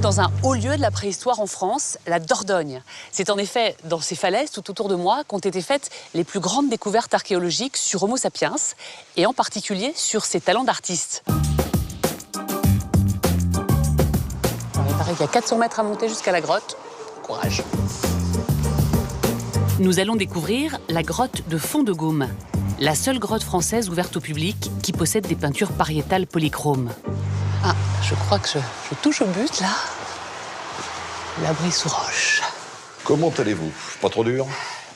dans un haut lieu de la préhistoire en France, la Dordogne. C'est en effet dans ces falaises tout autour de moi qu'ont été faites les plus grandes découvertes archéologiques sur Homo sapiens et en particulier sur ses talents d'artiste. Il paraît qu'il y a 400 mètres à monter jusqu'à la grotte. Courage. Nous allons découvrir la grotte de Fond-de-Gaume, la seule grotte française ouverte au public qui possède des peintures pariétales polychromes. Ah, je crois que je touche au but, là. L'abri sous roche. Comment allez-vous? Pas trop dur?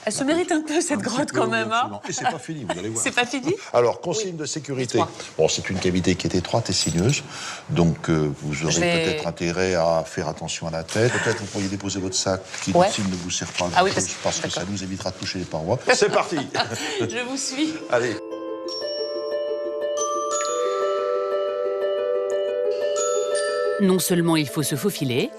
Elle se mérite un peu, cette grotte, quand même. Hein. Et c'est pas fini, vous allez voir. C'est pas fini? Alors, consigne de sécurité. Bon, c'est une cavité qui est étroite et sinueuse, donc vous aurez peut-être intérêt à faire attention à la tête. Peut-être vous pourriez déposer votre sac qui ne vous sert pas à grand-chose, parce que ça nous évitera de toucher les parois. C'est parti. Je vous suis. Allez. Non seulement il faut se faufiler,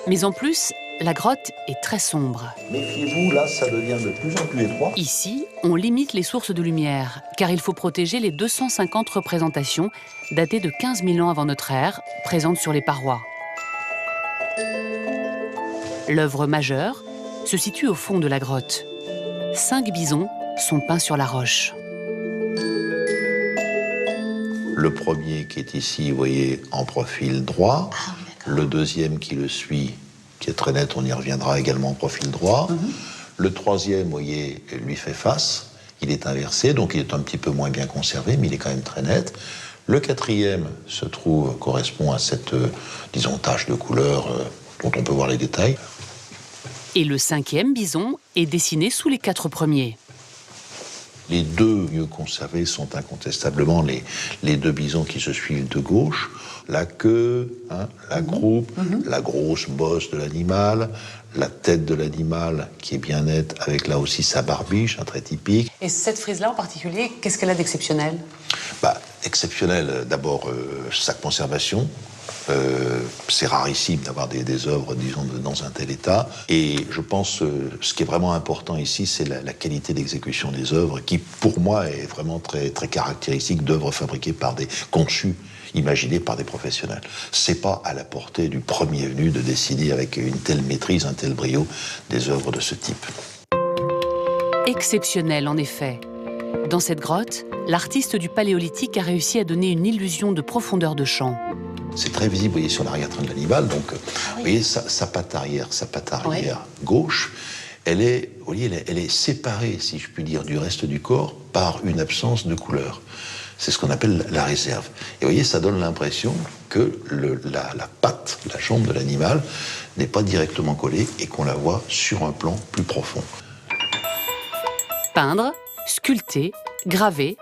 mais en plus, la grotte est très sombre. Méfiez-vous, là, ça devient de plus en plus étroit. Ici, on limite les sources de lumière, car il faut protéger les 250 représentations datées de 15 000 ans avant notre ère, présentes sur les parois. L'œuvre majeure se situe au fond de la grotte. 5 bisons sont peints sur la roche. Le premier qui est ici, vous voyez, en profil droit. Ah, oui, le deuxième qui le suit, qui est très net, on y reviendra également en profil droit. Le troisième, vous voyez, lui fait face. Il est inversé, donc il est un petit peu moins bien conservé, mais il est quand même très net. Le quatrième correspond à cette, disons, tache de couleur dont on peut voir les détails. Et le 5e bison est dessiné sous les 4 premiers. Les 2 mieux conservés sont incontestablement les 2 bisons qui se suivent de gauche. La queue, la croupe, la grosse bosse de l'animal, la tête de l'animal qui est bien nette avec là aussi sa barbiche, un trait typique. Et cette frise-là en particulier, qu'est-ce qu'elle a d'exceptionnel? Exceptionnel, d'abord sa conservation. C'est rarissime d'avoir des œuvres, disons, dans un tel état. Et je pense, ce qui est vraiment important ici, c'est la qualité d'exécution des œuvres, qui, pour moi, est vraiment très, très caractéristique d'œuvres fabriquées conçues, imaginées par des professionnels. C'est pas à la portée du premier venu de dessiner avec une telle maîtrise, un tel brio, des œuvres de ce type. Exceptionnel, en effet. Dans cette grotte, l'artiste du Paléolithique a réussi à donner une illusion de profondeur de champ. C'est très visible, vous voyez, sur l'arrière-train de l'animal. Donc, vous voyez, sa patte arrière gauche, elle est séparée, si je puis dire, du reste du corps par une absence de couleur. C'est ce qu'on appelle la réserve. Et vous voyez, ça donne l'impression que la patte, la jambe de l'animal, n'est pas directement collée et qu'on la voit sur un plan plus profond. Peindre, sculpter, graver.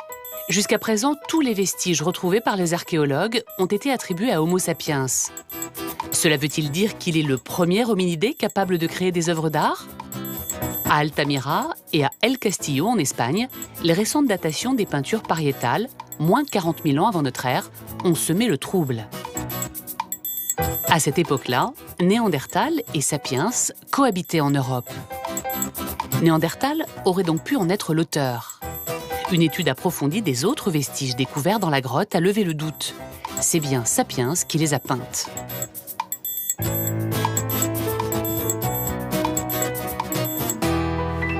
Jusqu'à présent, tous les vestiges retrouvés par les archéologues ont été attribués à Homo sapiens. Cela veut-il dire qu'il est le premier hominidé capable de créer des œuvres d'art? À Altamira et à El Castillo, en Espagne, les récentes datations des peintures pariétales, moins de 40 000 ans avant notre ère, ont semé le trouble. À cette époque-là, Néandertal et Sapiens cohabitaient en Europe. Néandertal aurait donc pu en être l'auteur. Une étude approfondie des autres vestiges découverts dans la grotte a levé le doute. C'est bien Sapiens qui les a peintes.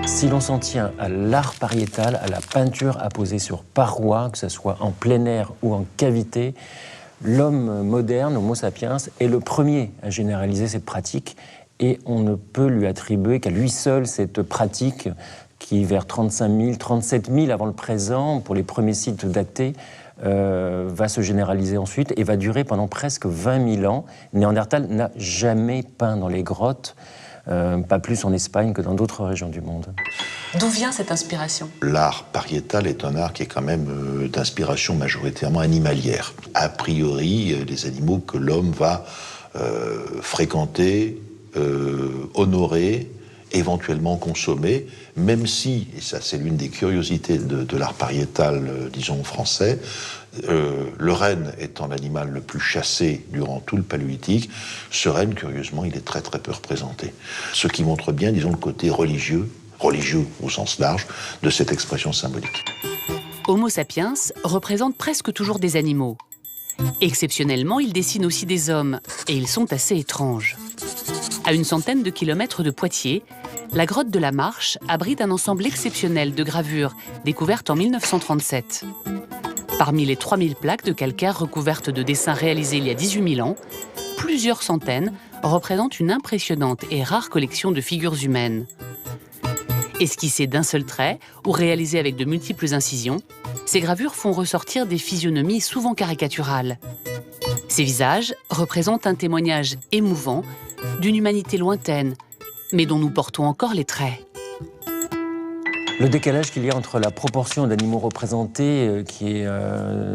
Si l'on s'en tient à l'art pariétal, à la peinture apposée sur paroi, que ce soit en plein air ou en cavité, l'homme moderne, Homo sapiens, est le premier à généraliser cette pratique et on ne peut lui attribuer qu'à lui seul cette pratique qui, vers 35 000, 37 000 avant le présent, pour les premiers sites datés, va se généraliser ensuite et va durer pendant presque 20 000 ans. Néandertal n'a jamais peint dans les grottes, pas plus en Espagne que dans d'autres régions du monde. D'où vient cette inspiration? L'art pariétal est un art qui est quand même d'inspiration majoritairement animalière. A priori, les animaux que l'homme va fréquenter, honorer, éventuellement consommer, même si, et ça c'est l'une des curiosités de l'art pariétal, disons français, le renne étant l'animal le plus chassé durant tout le Paléolithique, ce renne, curieusement, il est très très peu représenté. Ce qui montre bien, disons, le côté religieux au sens large, de cette expression symbolique. Homo sapiens représente presque toujours des animaux. Exceptionnellement, il dessine aussi des hommes, et ils sont assez étranges. À une centaine de kilomètres de Poitiers, la grotte de la Marche abrite un ensemble exceptionnel de gravures découvertes en 1937. Parmi les 3000 plaques de calcaire recouvertes de dessins réalisés il y a 18 000 ans, plusieurs centaines représentent une impressionnante et rare collection de figures humaines. Esquissées d'un seul trait ou réalisées avec de multiples incisions, ces gravures font ressortir des physionomies souvent caricaturales. Ces visages représentent un témoignage émouvant d'une humanité lointaine, mais dont nous portons encore les traits. Le décalage qu'il y a entre la proportion d'animaux représentés, qui est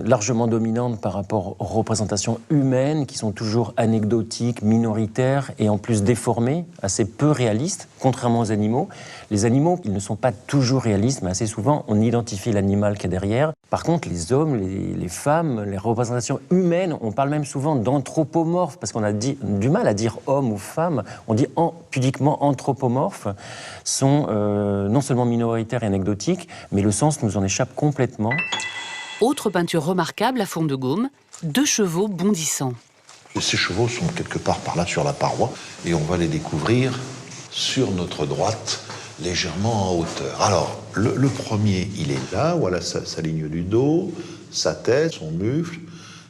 largement dominante par rapport aux représentations humaines, qui sont toujours anecdotiques, minoritaires et en plus déformées, assez peu réalistes, contrairement aux animaux. Les animaux, ils ne sont pas toujours réalistes, mais assez souvent, on identifie l'animal qui est derrière. Par contre, les hommes, les femmes, les représentations humaines, on parle même souvent d'anthropomorphes, parce qu'on a du mal à dire homme ou femme, on dit pudiquement anthropomorphes, sont non seulement minoritaires et anecdotiques, mais le sens nous en échappe complètement. Autre peinture remarquable à fond de gaume, 2 chevaux bondissants. Ces chevaux sont quelque part par là sur la paroi, et on va les découvrir sur notre droite, légèrement en hauteur. Alors, le premier, il est là, voilà sa ligne du dos, sa tête, son mufle,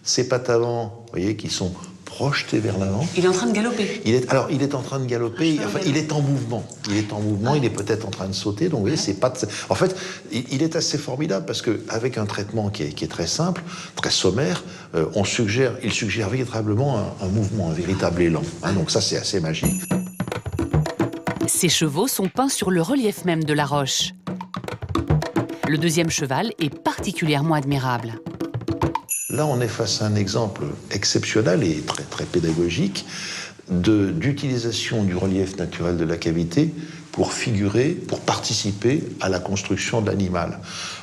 ses pattes avant, vous voyez, qui sont projetées vers l'avant. Il est en train de galoper. Il est en train de galoper, enfin, il est en mouvement. Il est en mouvement, il est peut-être en train de sauter, donc vous voyez, ses pattes... En fait, il est assez formidable, parce qu'avec un traitement qui est très simple, très sommaire, il suggère véritablement un mouvement, un véritable élan. Hein, donc ça, c'est assez magique. Ces chevaux sont peints sur le relief même de la roche. Le deuxième cheval est particulièrement admirable. Là, on est face à un exemple exceptionnel et très, très pédagogique d'utilisation du relief naturel de la cavité pour participer à la construction de l'animal.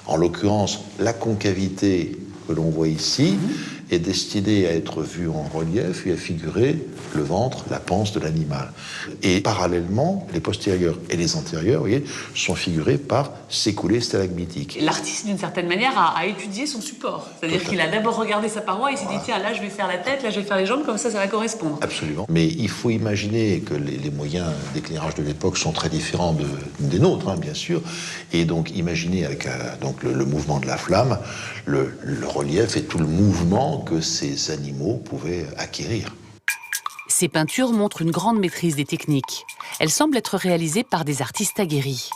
En l'occurrence, la concavité que l'on voit ici est destinée à être vue en relief et à figurer le ventre, la panse de l'animal. Et parallèlement, les postérieurs et les antérieurs, vous voyez, sont figurés par ces coulées stalagmitiques. L'artiste, d'une certaine manière, a étudié son support. C'est-à-dire qu'il a d'abord regardé sa paroi et s'est dit, tiens, là, je vais faire la tête, là, je vais faire les jambes, comme ça va correspondre. Absolument. Mais il faut imaginer que les moyens d'éclairage de l'époque sont très différents des nôtres, hein, bien sûr. Et donc, imaginez avec le mouvement de la flamme, le relief et tout le mouvement que ces animaux pouvaient acquérir. Ces peintures montrent une grande maîtrise des techniques. Elles semblent être réalisées par des artistes aguerris.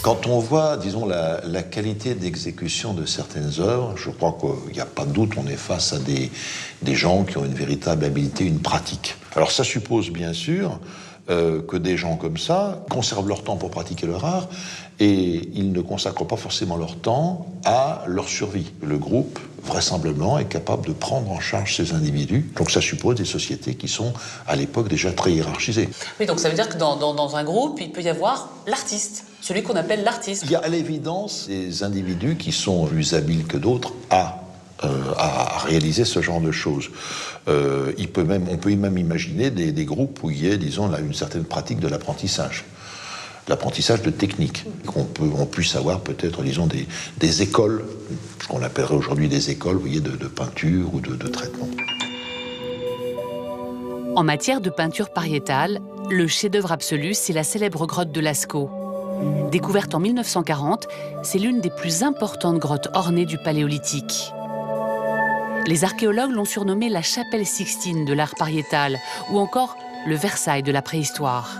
Quand on voit, disons, la qualité d'exécution de certaines œuvres, je crois qu'il n'y a pas de doute, on est face à des gens qui ont une véritable habileté, une pratique. Alors ça suppose bien sûr que des gens comme ça conservent leur temps pour pratiquer leur art et ils ne consacrent pas forcément leur temps à leur survie. Le groupe, vraisemblablement, est capable de prendre en charge ces individus. Donc ça suppose des sociétés qui sont, à l'époque, déjà très hiérarchisées. Oui, donc ça veut dire que dans un groupe, il peut y avoir l'artiste, celui qu'on appelle l'artiste. Il y a à l'évidence des individus qui sont plus habiles que d'autres à réaliser ce genre de choses. On peut même imaginer des groupes où il y ait, disons, là, une certaine pratique de l'apprentissage de technique. On puisse avoir peut-être, disons, des écoles, ce qu'on appellerait aujourd'hui des écoles, vous voyez, de peinture ou de traitement. En matière de peinture pariétale, le chef-d'œuvre absolu, c'est la célèbre grotte de Lascaux. Découverte en 1940, c'est l'une des plus importantes grottes ornées du Paléolithique. Les archéologues l'ont surnommée la chapelle Sixtine de l'art pariétal ou encore le Versailles de la préhistoire.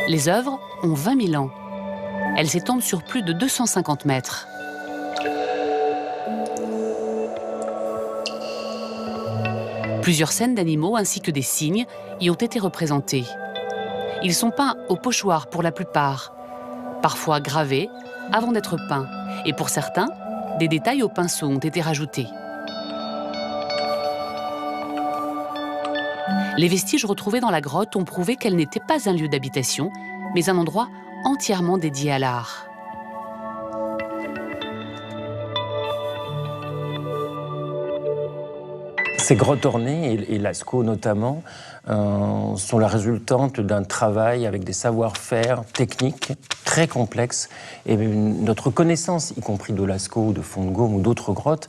Les œuvres ont 20 000 ans. Elles s'étendent sur plus de 250 mètres. Plusieurs scènes d'animaux ainsi que des cygnes y ont été représentées. Ils sont peints au pochoir pour la plupart, parfois gravés avant d'être peints. Et pour certains, des détails au pinceau ont été rajoutés. Les vestiges retrouvés dans la grotte ont prouvé qu'elle n'était pas un lieu d'habitation, mais un endroit entièrement dédié à l'art. Ces grottes ornées, et Lascaux notamment, sont la résultante d'un travail avec des savoir-faire techniques très complexes. Et notre connaissance, y compris de Lascaux, de Font de Gaume ou d'autres grottes,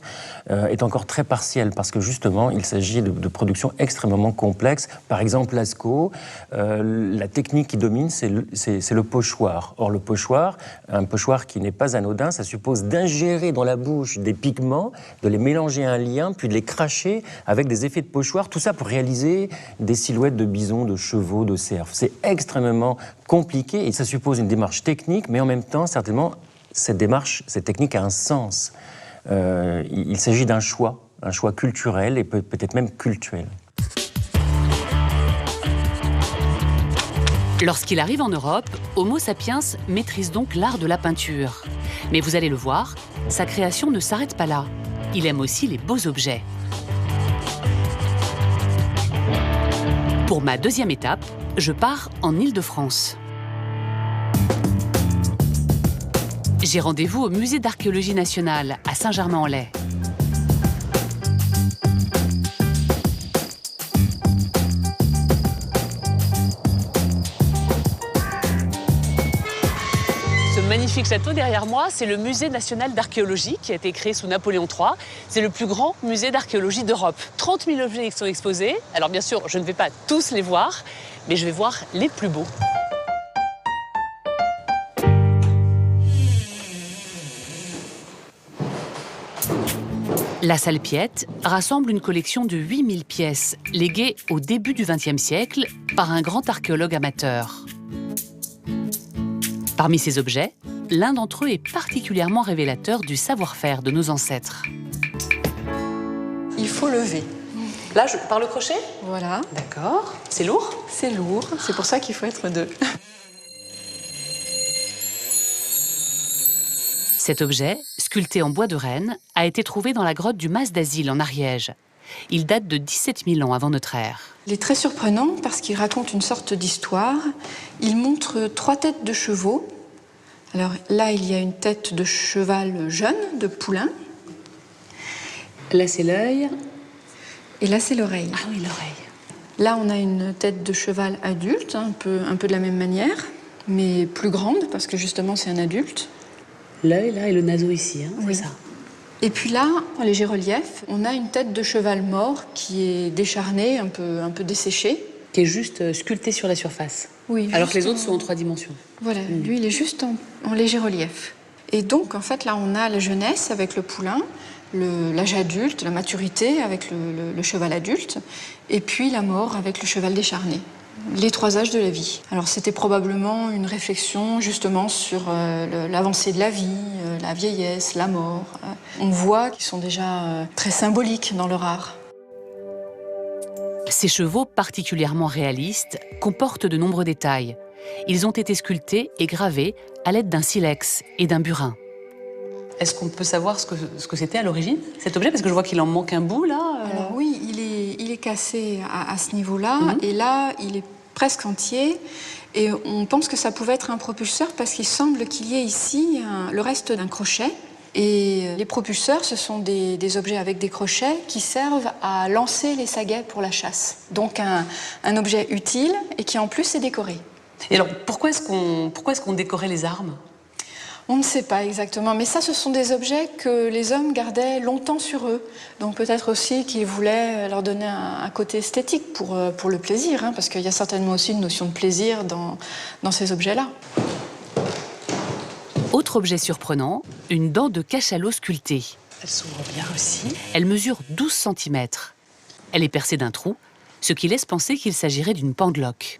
est encore très partielle parce que justement, il s'agit de productions extrêmement complexes. Par exemple, Lascaux, la technique qui domine, c'est le pochoir. Or, le pochoir, un pochoir qui n'est pas anodin, ça suppose d'ingérer dans la bouche des pigments, de les mélanger à un lien, puis de les cracher avec des effets de pochoir. Tout ça pour réaliser des silhouettes de bisons, de chevaux, de cerfs. C'est extrêmement compliqué et ça suppose une démarche technique, mais en même temps, certainement, cette technique a un sens. Il s'agit d'un choix culturel et peut-être même cultuel. Lorsqu'il arrive en Europe, Homo sapiens maîtrise donc l'art de la peinture. Mais vous allez le voir, sa création ne s'arrête pas là. Il aime aussi les beaux objets. Pour ma deuxième étape, je pars en Île-de-France. J'ai rendez-vous au musée d'archéologie nationale à Saint-Germain-en-Laye. Ce magnifique château derrière moi, c'est le musée national d'archéologie qui a été créé sous Napoléon III. C'est le plus grand musée d'archéologie d'Europe. 30 000 objets sont exposés. Alors bien sûr, je ne vais pas tous les voir, mais je vais voir les plus beaux. La salle Piette rassemble une collection de 8000 pièces léguées au début du XXe siècle par un grand archéologue amateur. Parmi ces objets, l'un d'entre eux est particulièrement révélateur du savoir-faire de nos ancêtres. Il faut lever. Là, par le crochet ? Voilà. D'accord. C'est lourd ? C'est lourd, c'est pour ça qu'il faut être deux. Cet objet, sculpté en bois de Rennes, a été trouvé dans la grotte du Mas d'Asile en Ariège. Il date de 17 000 ans avant notre ère. Il est très surprenant parce qu'il raconte une sorte d'histoire. Il montre 3 têtes de chevaux. Alors là, il y a une tête de cheval jeune, de poulain. Là, c'est l'œil. Et là, c'est l'oreille. Ah oui, l'oreille. Là, on a une tête de cheval adulte, un peu de la même manière, mais plus grande parce que justement, c'est un adulte. L'œil, là, et le naseau ici, hein, oui. C'est ça. Et puis là, en léger relief, on a une tête de cheval mort qui est décharnée, un peu desséchée. Qui est juste sculpté sur la surface. Oui. Alors que les autres sont en 3 dimensions. Voilà, lui, il est juste en léger relief. Et donc, en fait, là, on a la jeunesse avec le poulain, l'âge adulte, la maturité avec le cheval adulte, et puis la mort avec le cheval décharné. Les 3 âges de la vie. Alors c'était probablement une réflexion justement sur l'avancée de la vie, la vieillesse, la mort. On voit qu'ils sont déjà très symboliques dans leur art. Ces chevaux particulièrement réalistes comportent de nombreux détails. Ils ont été sculptés et gravés à l'aide d'un silex et d'un burin. Est-ce qu'on peut savoir ce que c'était à l'origine, cet objet ? Parce que je vois qu'il en manque un bout, là. Alors oui, il est cassé à ce niveau-là, et là, il est presque entier. Et on pense que ça pouvait être un propulseur parce qu'il semble qu'il y ait ici le reste d'un crochet. Et les propulseurs, ce sont des objets avec des crochets qui servent à lancer les saguets pour la chasse. Donc un objet utile et qui en plus est décoré. Et alors, pourquoi est-ce qu'on décorait les armes ? On ne sait pas exactement, mais ça, ce sont des objets que les hommes gardaient longtemps sur eux. Donc peut-être aussi qu'ils voulaient leur donner un côté esthétique pour le plaisir, hein, parce qu'il y a certainement aussi une notion de plaisir dans ces objets-là. Autre objet surprenant, une dent de cachalot sculptée. Elle s'ouvre bien aussi. Elle mesure 12 cm. Elle est percée d'un trou, ce qui laisse penser qu'il s'agirait d'une pendeloque.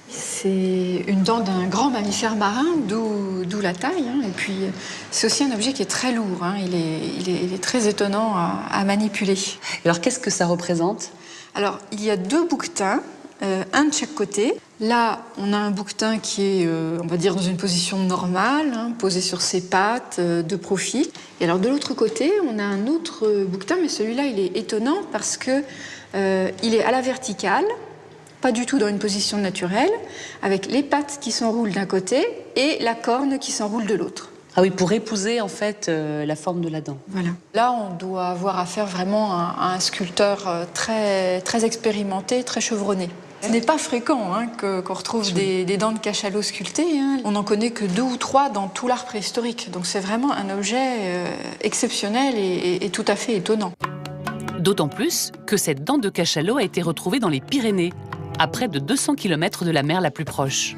C'est une dent d'un grand mammifère marin, d'où la taille. Hein. Et puis, c'est aussi un objet qui est très lourd. Hein. Il est très étonnant à manipuler. Alors, qu'est-ce que ça représente ? Alors, il y a 2 bouquetins, un de chaque côté. Là, on a un bouquetin qui est, on va dire, dans une position normale, hein, posé sur ses pattes, de profil. Et alors, de l'autre côté, on a un autre bouquetin, mais celui-là, il est étonnant parce que il est à la verticale, pas du tout dans une position naturelle, avec les pattes qui s'enroulent d'un côté et la corne qui s'enroule de l'autre. Ah oui, pour épouser en fait la forme de la dent. Voilà. Là, on doit avoir affaire vraiment à un sculpteur très, très expérimenté, très chevronné. Ce n'est pas fréquent qu'on retrouve des dents de cachalot sculptées. On n'en connaît que 2 ou 3 dans tout l'art préhistorique. Donc c'est vraiment un objet exceptionnel et tout à fait étonnant. D'autant plus que cette dent de cachalot a été retrouvée dans les Pyrénées, à près de 200 km de la mer la plus proche.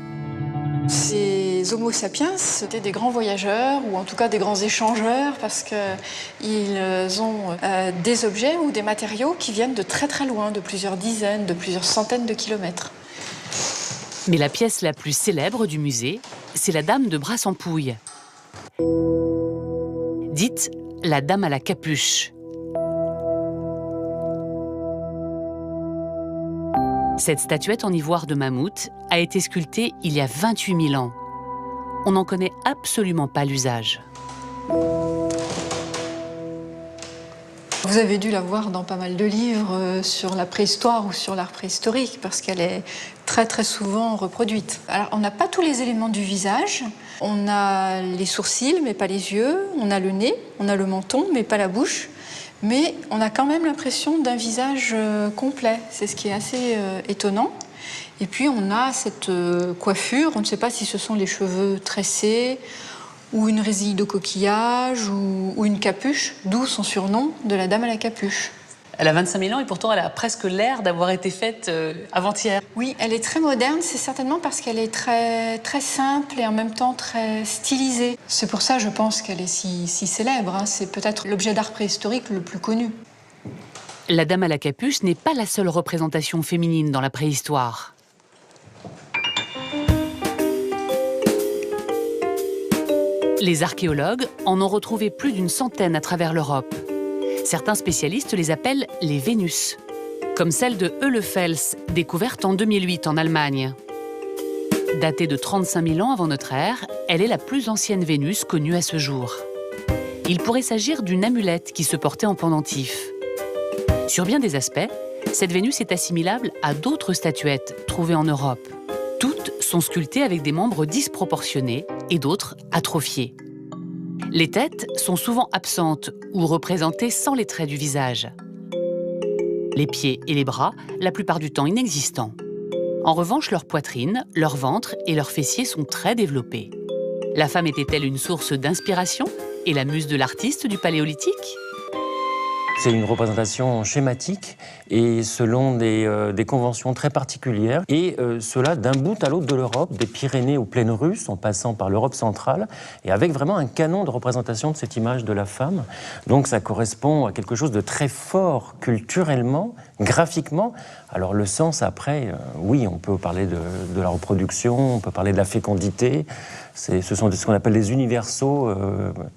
Ces Homo sapiens étaient des grands voyageurs, ou en tout cas des grands échangeurs, parce qu'ils ont des objets ou des matériaux qui viennent de très très loin, de plusieurs dizaines, de plusieurs centaines de kilomètres. Mais la pièce la plus célèbre du musée, c'est la Dame de Brassampouille. Dite la Dame à la capuche. Cette statuette en ivoire de mammouth a été sculptée il y a 28 000 ans. On n'en connaît absolument pas l'usage. Vous avez dû la voir dans pas mal de livres sur la préhistoire ou sur l'art préhistorique, parce qu'elle est très très souvent reproduite. Alors, on n'a pas tous les éléments du visage. On a les sourcils, mais pas les yeux. On a le nez, on a le menton, mais pas la bouche. Mais on a quand même l'impression d'un visage complet. C'est ce qui est assez étonnant. Et puis on a cette coiffure, on ne sait pas si ce sont les cheveux tressés ou une résille de coquillage ou une capuche, d'où son surnom de la Dame à la capuche. Elle a 25 000 ans et pourtant elle a presque l'air d'avoir été faite avant-hier. Oui, elle est très moderne, c'est certainement parce qu'elle est très, très simple et en même temps très stylisée. C'est pour ça, je pense, qu'elle est si célèbre. C'est peut-être l'objet d'art préhistorique le plus connu. La Dame à la capuche n'est pas la seule représentation féminine dans la préhistoire. Les archéologues en ont retrouvé plus d'une centaine à travers l'Europe. Certains spécialistes les appellent les Vénus, comme celle de Höhlefels, découverte en 2008 en Allemagne. Datée de 35 000 ans avant notre ère, elle est la plus ancienne Vénus connue à ce jour. Il pourrait s'agir d'une amulette qui se portait en pendentif. Sur bien des aspects, cette Vénus est assimilable à d'autres statuettes trouvées en Europe. Toutes sont sculptées avec des membres disproportionnés et d'autres atrophiés. Les têtes sont souvent absentes ou représentées sans les traits du visage. Les pieds et les bras, la plupart du temps inexistants. En revanche, leur poitrine, leur ventre et leurs fessiers sont très développés. La femme était-elle une source d'inspiration et la muse de l'artiste du Paléolithique ? C'est une représentation schématique et selon des conventions très particulières. Et cela d'un bout à l'autre de l'Europe, des Pyrénées aux plaines russes, en passant par l'Europe centrale, et avec vraiment un canon de représentation de cette image de la femme. Donc ça correspond à quelque chose de très fort culturellement, graphiquement. Alors le sens après, oui, on peut parler de la reproduction, on peut parler de la fécondité. Ce sont ce qu'on appelle les universaux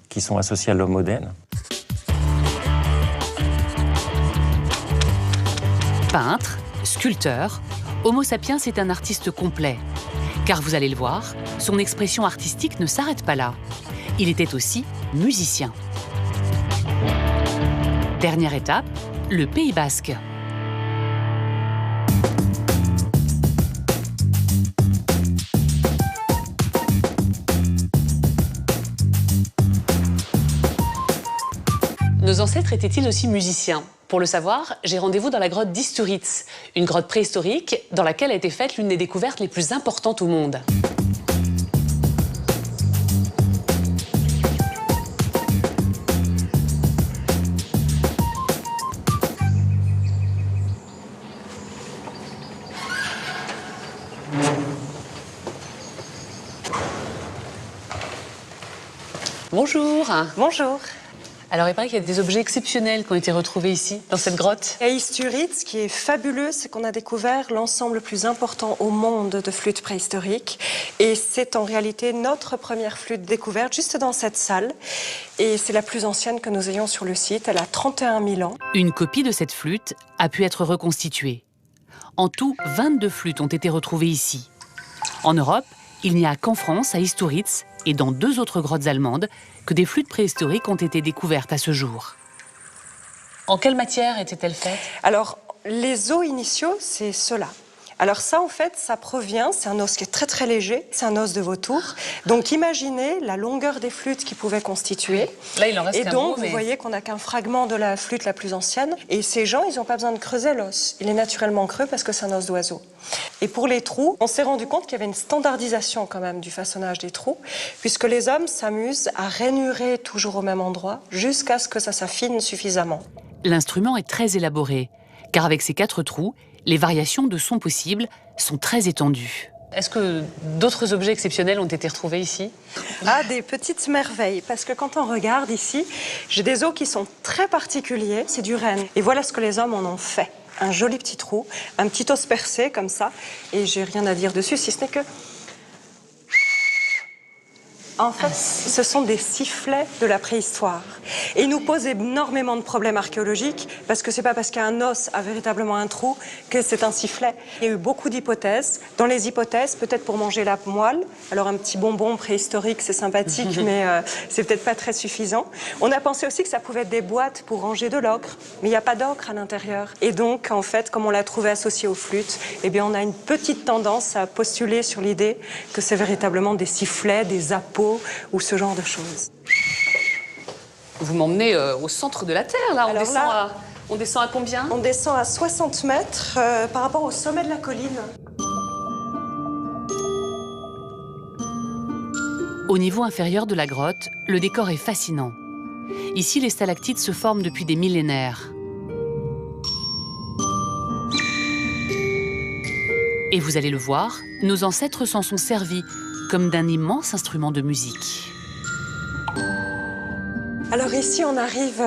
qui sont associés à l'homme moderne. Peintre, sculpteur, Homo sapiens est un artiste complet. Car vous allez le voir, son expression artistique ne s'arrête pas là. Il était aussi musicien. Dernière étape, le Pays basque. Nos ancêtres étaient-ils aussi musiciens ? Pour le savoir, j'ai rendez-vous dans la grotte d'Isturitz, une grotte préhistorique dans laquelle a été faite l'une des découvertes les plus importantes au monde. Bonjour. Bonjour. Alors, il paraît qu'il y a des objets exceptionnels qui ont été retrouvés ici, dans cette grotte. À Isturitz, ce qui est fabuleux, c'est qu'on a découvert l'ensemble le plus important au monde de flûtes préhistoriques. Et c'est en réalité notre première flûte découverte, juste dans cette salle. Et c'est la plus ancienne que nous ayons sur le site. Elle a 31 000 ans. Une copie de cette flûte a pu être reconstituée. En tout, 22 flûtes ont été retrouvées ici. En Europe, il n'y a qu'en France, à Isturitz, et dans 2 autres grottes allemandes, que des flûtes préhistoriques ont été découvertes à ce jour. En quelle matière étaient-elles faites ? Alors, les os initiaux, c'est cela. Alors ça, en fait, ça provient, c'est un os qui est très très léger, c'est un os de vautour. Donc imaginez la longueur des flûtes qu'il pouvait constituer. Là, il en reste et qu'un donc, bout, mais... vous voyez qu'on n'a qu'un fragment de la flûte la plus ancienne. Et ces gens, ils n'ont pas besoin de creuser l'os. Il est naturellement creux parce que c'est un os d'oiseau. Et pour les trous, on s'est rendu compte qu'il y avait une standardisation quand même du façonnage des trous, puisque les hommes s'amusent à rainurer toujours au même endroit jusqu'à ce que ça s'affine suffisamment. L'instrument est très élaboré, car avec ses 4 trous, les variations de son possibles sont très étendues. Est-ce que d'autres objets exceptionnels ont été retrouvés ici? Ah, des petites merveilles, parce que quand on regarde ici, j'ai des os qui sont très particuliers, c'est du renne. Et voilà ce que les hommes en ont fait. Un joli petit trou, un petit os percé comme ça, et j'ai rien à dire dessus, si ce n'est que... En fait, ce sont des sifflets de la préhistoire. Et ils nous posent énormément de problèmes archéologiques, parce que c'est pas parce qu'un os a véritablement un trou que c'est un sifflet. Il y a eu beaucoup d'hypothèses. Dans les hypothèses, peut-être pour manger la moelle. Alors un petit bonbon préhistorique, c'est sympathique, mais c'est peut-être pas très suffisant. On a pensé aussi que ça pouvait être des boîtes pour ranger de l'ocre, mais il n'y a pas d'ocre à l'intérieur. Et donc, en fait, comme on l'a trouvé associé aux flûtes, eh bien, on a une petite tendance à postuler sur l'idée que c'est véritablement des sifflets, des appos, ou ce genre de choses. Vous m'emmenez au centre de la Terre, là. On descend à combien? On descend à 60 mètres par rapport au sommet de la colline. Au niveau inférieur de la grotte, le décor est fascinant. Ici, les stalactites se forment depuis des millénaires. Et vous allez le voir, nos ancêtres s'en sont servis comme d'un immense instrument de musique. Alors ici, on arrive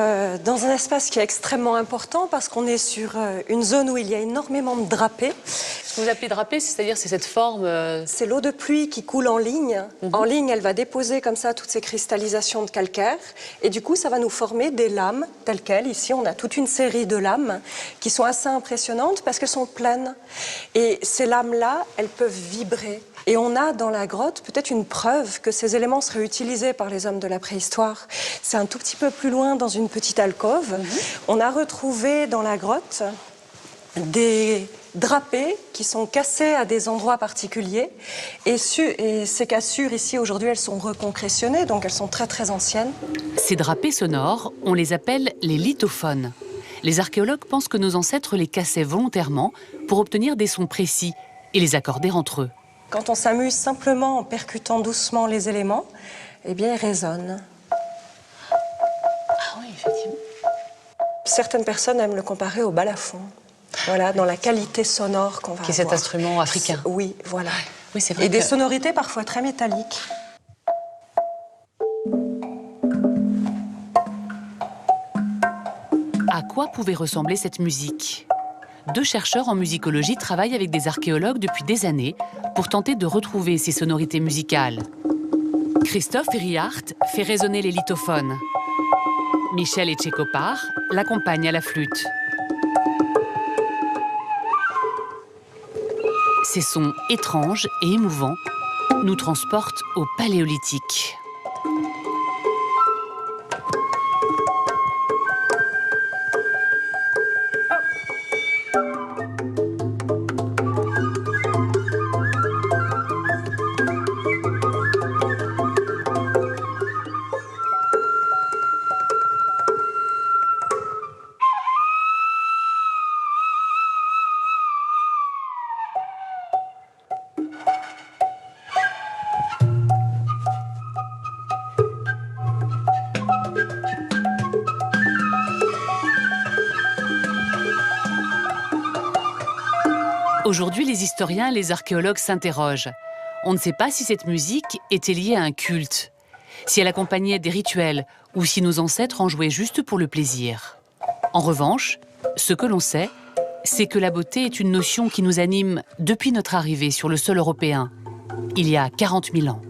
dans un espace qui est extrêmement important parce qu'on est sur une zone où il y a énormément de drapés. Ce que vous appelez drapé, c'est-à-dire c'est cette forme... C'est l'eau de pluie qui coule en ligne. En ligne, elle va déposer comme ça toutes ces cristallisations de calcaire. Et du coup, ça va nous former des lames telles quelles. Ici, on a toute une série de lames qui sont assez impressionnantes parce qu'elles sont pleines. Et ces lames-là, elles peuvent vibrer. Et on a dans la grotte peut-être une preuve que ces éléments seraient utilisés par les hommes de la préhistoire. C'est un tout petit peu plus loin, dans une petite alcôve. On a retrouvé dans la grotte des drapés qui sont cassés à des endroits particuliers. Et ces cassures ici, aujourd'hui, elles sont reconcrétionnées, donc elles sont très très anciennes. Ces drapés sonores, on les appelle les lithophones. Les archéologues pensent que nos ancêtres les cassaient volontairement pour obtenir des sons précis et les accorder entre eux. Quand on s'amuse simplement en percutant doucement les éléments, eh bien, ils résonnent. Ah oui, effectivement. Certaines personnes aiment le comparer au balafon. Voilà, dans la qualité sonore qu'on va avoir. Qui est cet instrument africain. Oui, voilà. Oui, c'est vrai. Et des sonorités parfois très métalliques. À quoi pouvait ressembler cette musique? 2 chercheurs en musicologie travaillent avec des archéologues depuis des années pour tenter de retrouver ces sonorités musicales. Christophe Riart fait résonner les lithophones. Michel Etchekopar l'accompagne à la flûte. Ces sons étranges et émouvants nous transportent au Paléolithique. Aujourd'hui, les historiens et les archéologues s'interrogent. On ne sait pas si cette musique était liée à un culte, si elle accompagnait des rituels ou si nos ancêtres en jouaient juste pour le plaisir. En revanche, ce que l'on sait, c'est que la beauté est une notion qui nous anime depuis notre arrivée sur le sol européen, il y a 40 000 ans.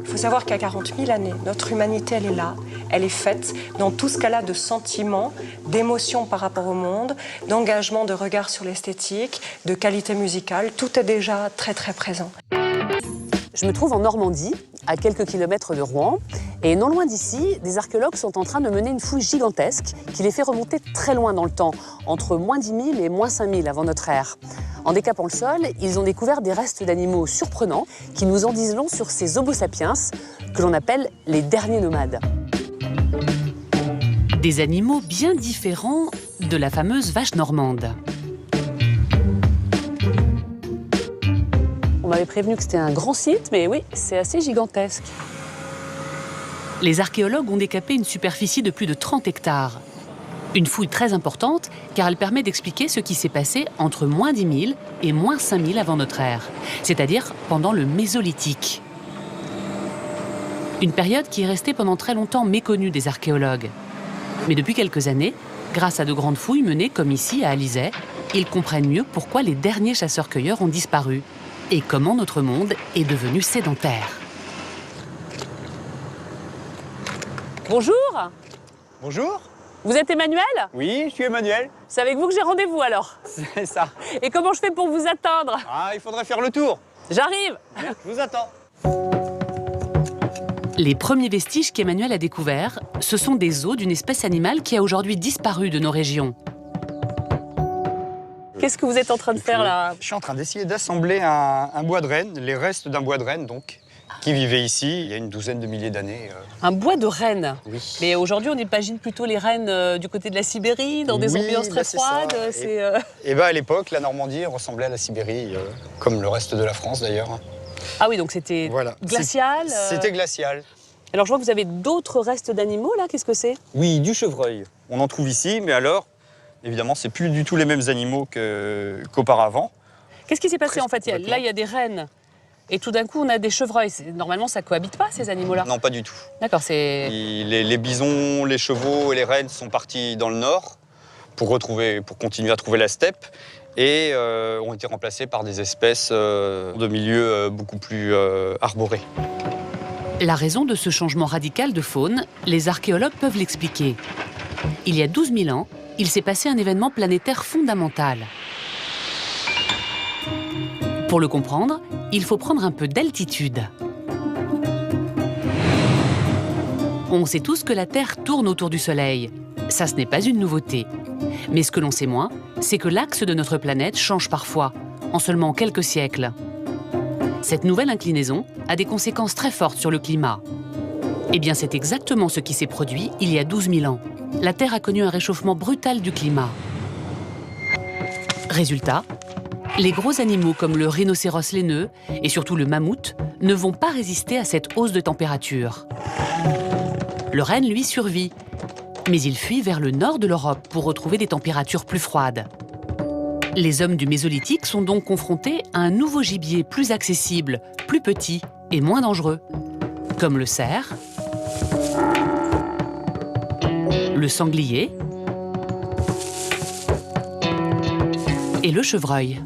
Il faut savoir qu'à 40 000 années, notre humanité, elle est là. Elle est faite dans tout ce qu'elle a de sentiments, d'émotions par rapport au monde, d'engagement, de regard sur l'esthétique, de qualité musicale. Tout est déjà très, très présent. Je me trouve en Normandie, à quelques kilomètres de Rouen, Et non loin d'ici, des archéologues sont en train de mener une fouille gigantesque qui les fait remonter très loin dans le temps, entre moins 10 000 et moins 5 000 avant notre ère. En décapant le sol, ils ont découvert des restes d'animaux surprenants qui nous en disent long sur ces Homo sapiens que l'on appelle les derniers nomades. Des animaux bien différents de la fameuse vache normande. On m'avait prévenu que c'était un grand site, mais oui, c'est assez gigantesque. Les archéologues ont décapé une superficie de plus de 30 hectares. Une fouille très importante, car elle permet d'expliquer ce qui s'est passé entre moins 10 000 et moins 5 000 avant notre ère, c'est-à-dire pendant le Mésolithique. Une période qui est restée pendant très longtemps méconnue des archéologues. Mais depuis quelques années, grâce à de grandes fouilles menées comme ici à Alizay, ils comprennent mieux pourquoi les derniers chasseurs-cueilleurs ont disparu et comment notre monde est devenu sédentaire. Bonjour. Bonjour. Vous êtes Emmanuel? Oui, je suis Emmanuel. C'est avec vous que j'ai rendez-vous alors. C'est ça. Et comment je fais pour vous attendre? Ah, il faudrait faire le tour. J'arrive. Je vous attends. Les premiers vestiges qu'Emmanuel a découverts, ce sont des os d'une espèce animale qui a aujourd'hui disparu de nos régions. Qu'est-ce que vous êtes en train de faire là? Je suis en train d'essayer d'assembler un bois de renne, les restes d'un bois de renne donc, qui vivait ici il y a une douzaine de milliers d'années. Un bois de renne. Oui. Mais aujourd'hui, on imagine plutôt les rennes du côté de la Sibérie, dans des ambiances très froides. Et à l'époque, la Normandie ressemblait à la Sibérie, comme le reste de la France d'ailleurs. Ah oui, donc c'était glacial. C'était glacial. Alors je vois que vous avez d'autres restes d'animaux là, qu'est-ce que c'est? Oui, du chevreuil. On en trouve ici, mais alors, évidemment, c'est plus du tout les mêmes animaux qu'auparavant. Qu'est-ce qui s'est passé en fait? Là, il y a des rennes. Et tout d'un coup, on a des chevreuils. Normalement, ça cohabite pas, ces animaux-là? Non, pas du tout. D'accord, c'est... Les bisons, les chevaux et les rennes sont partis dans le nord pour continuer à trouver la steppe et ont été remplacés par des espèces de milieux beaucoup plus arborés. La raison de ce changement radical de faune, les archéologues peuvent l'expliquer. Il y a 12 000 ans, il s'est passé un événement planétaire fondamental. Pour le comprendre, il faut prendre un peu d'altitude. On sait tous que la Terre tourne autour du Soleil. Ça, ce n'est pas une nouveauté. Mais ce que l'on sait moins, c'est que l'axe de notre planète change parfois, en seulement quelques siècles. Cette nouvelle inclinaison a des conséquences très fortes sur le climat. Eh bien, c'est exactement ce qui s'est produit il y a 12 000 ans. La Terre a connu un réchauffement brutal du climat. Résultat, les gros animaux comme le rhinocéros laineux et surtout le mammouth ne vont pas résister à cette hausse de température. Le renne, lui, survit, mais il fuit vers le nord de l'Europe pour retrouver des températures plus froides. Les hommes du Mésolithique sont donc confrontés à un nouveau gibier plus accessible, plus petit et moins dangereux, comme le cerf, le sanglier et le chevreuil.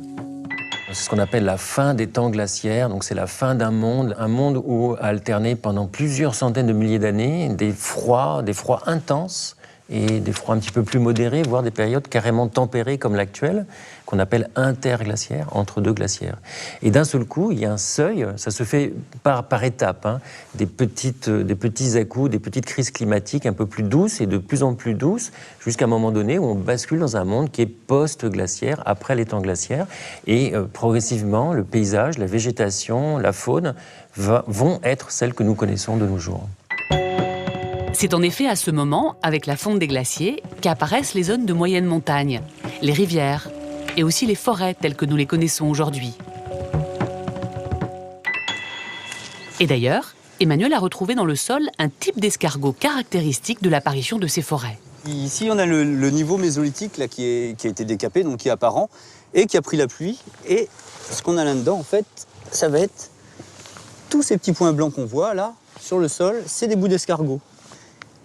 C'est ce qu'on appelle la fin des temps glaciaires, donc c'est la fin d'un monde, un monde où a alterné pendant plusieurs centaines de milliers d'années des froids intenses et des froids un petit peu plus modérés, voire des périodes carrément tempérées comme l'actuelle, qu'on appelle interglaciaire, entre deux glaciaires. Et d'un seul coup, il y a un seuil, ça se fait par étapes, hein, des petits à-coups, des petites crises climatiques un peu plus douces et de plus en plus douces, jusqu'à un moment donné où on bascule dans un monde qui est post-glaciaire, après les temps glaciaires, et progressivement, le paysage, la végétation, la faune vont être celles que nous connaissons de nos jours. C'est en effet à ce moment, avec la fonte des glaciers, qu'apparaissent les zones de moyenne montagne, les rivières et aussi les forêts telles que nous les connaissons aujourd'hui. Et d'ailleurs, Emmanuel a retrouvé dans le sol un type d'escargot caractéristique de l'apparition de ces forêts. Ici, on a le niveau mésolithique là, qui a été décapé, donc qui est apparent, et qui a pris la pluie. Et ce qu'on a là-dedans, en fait, ça va être tous ces petits points blancs qu'on voit là, sur le sol, c'est des bouts d'escargots.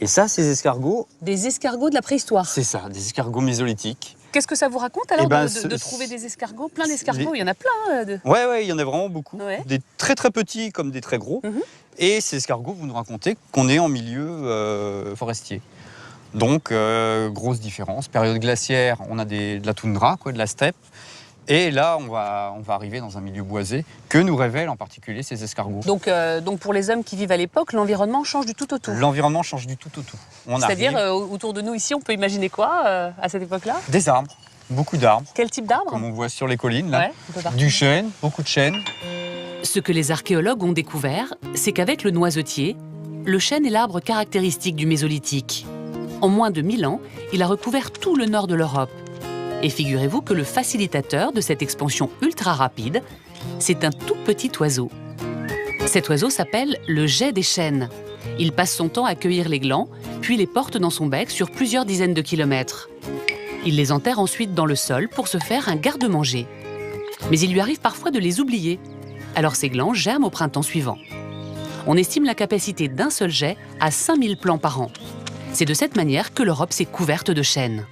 Et ça, ces escargots... Des escargots de la préhistoire. C'est ça, des escargots mésolithiques. Qu'est-ce que ça vous raconte alors de trouver des escargots? Plein d'escargots, il y en a plein. Ouais, il y en a vraiment beaucoup. Ouais. Des très très petits comme des très gros. Et ces escargots, vous nous racontez qu'on est en milieu forestier. Donc, grosse différence. Période glaciaire, on a de la toundra, de la steppe. Et là, on va arriver dans un milieu boisé que nous révèlent en particulier ces escargots. Donc pour les hommes qui vivent à l'époque, l'environnement change du tout au tout. L'environnement change du tout au tout. C'est-à-dire, autour de nous ici, on peut imaginer quoi à cette époque-là? Des arbres, beaucoup d'arbres. Quel type d'arbres? Comme on voit sur les collines, là. Ouais, du chêne, beaucoup de chêne. Ce que les archéologues ont découvert, c'est qu'avec le noisetier, le chêne est l'arbre caractéristique du Mésolithique. En moins de 1000 ans, il a recouvert tout le nord de l'Europe. Et figurez-vous que le facilitateur de cette expansion ultra rapide, c'est un tout petit oiseau. Cet oiseau s'appelle le geai des chênes. Il passe son temps à cueillir les glands, puis les porte dans son bec sur plusieurs dizaines de kilomètres. Il les enterre ensuite dans le sol pour se faire un garde-manger. Mais il lui arrive parfois de les oublier. Alors ces glands germent au printemps suivant. On estime la capacité d'un seul geai à 5000 plants par an. C'est de cette manière que l'Europe s'est couverte de chênes.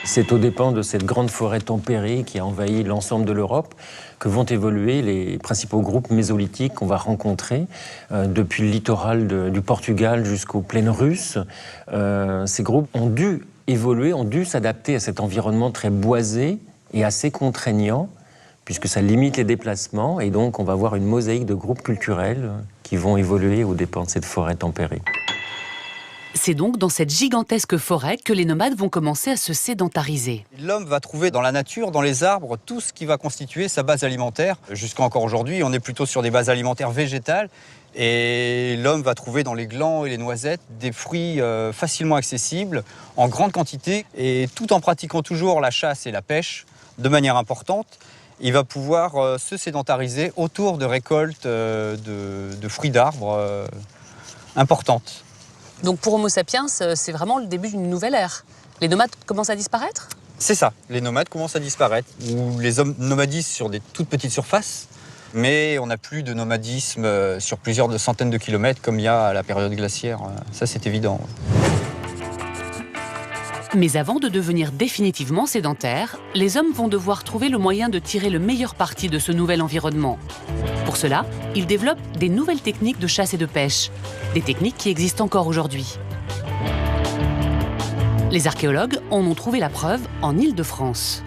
C'est aux dépens de cette grande forêt tempérée qui a envahi l'ensemble de l'Europe que vont évoluer les principaux groupes mésolithiques qu'on va rencontrer depuis le littoral du Portugal jusqu'aux plaines russes. Ces groupes ont dû évoluer, ont dû s'adapter à cet environnement très boisé et assez contraignant, puisque ça limite les déplacements, et donc on va avoir une mosaïque de groupes culturels qui vont évoluer aux dépens de cette forêt tempérée. C'est donc dans cette gigantesque forêt que les nomades vont commencer à se sédentariser. L'homme va trouver dans la nature, dans les arbres, tout ce qui va constituer sa base alimentaire. Jusqu'à encore aujourd'hui, on est plutôt sur des bases alimentaires végétales. Et l'homme va trouver dans les glands et les noisettes des fruits facilement accessibles, en grande quantité. Et tout en pratiquant toujours la chasse et la pêche de manière importante, il va pouvoir se sédentariser autour de récoltes de fruits d'arbres importantes. Donc pour Homo sapiens, c'est vraiment le début d'une nouvelle ère. Les nomades commencent à disparaître? C'est ça, les nomades commencent à disparaître. Ou les hommes nomadisent sur des toutes petites surfaces, mais on n'a plus de nomadisme sur plusieurs centaines de kilomètres comme il y a à la période glaciaire. Ça, c'est évident. Mais avant de devenir définitivement sédentaires, les hommes vont devoir trouver le moyen de tirer le meilleur parti de ce nouvel environnement. Pour cela, ils développent des nouvelles techniques de chasse et de pêche, des techniques qui existent encore aujourd'hui. Les archéologues en ont trouvé la preuve en Île-de-France.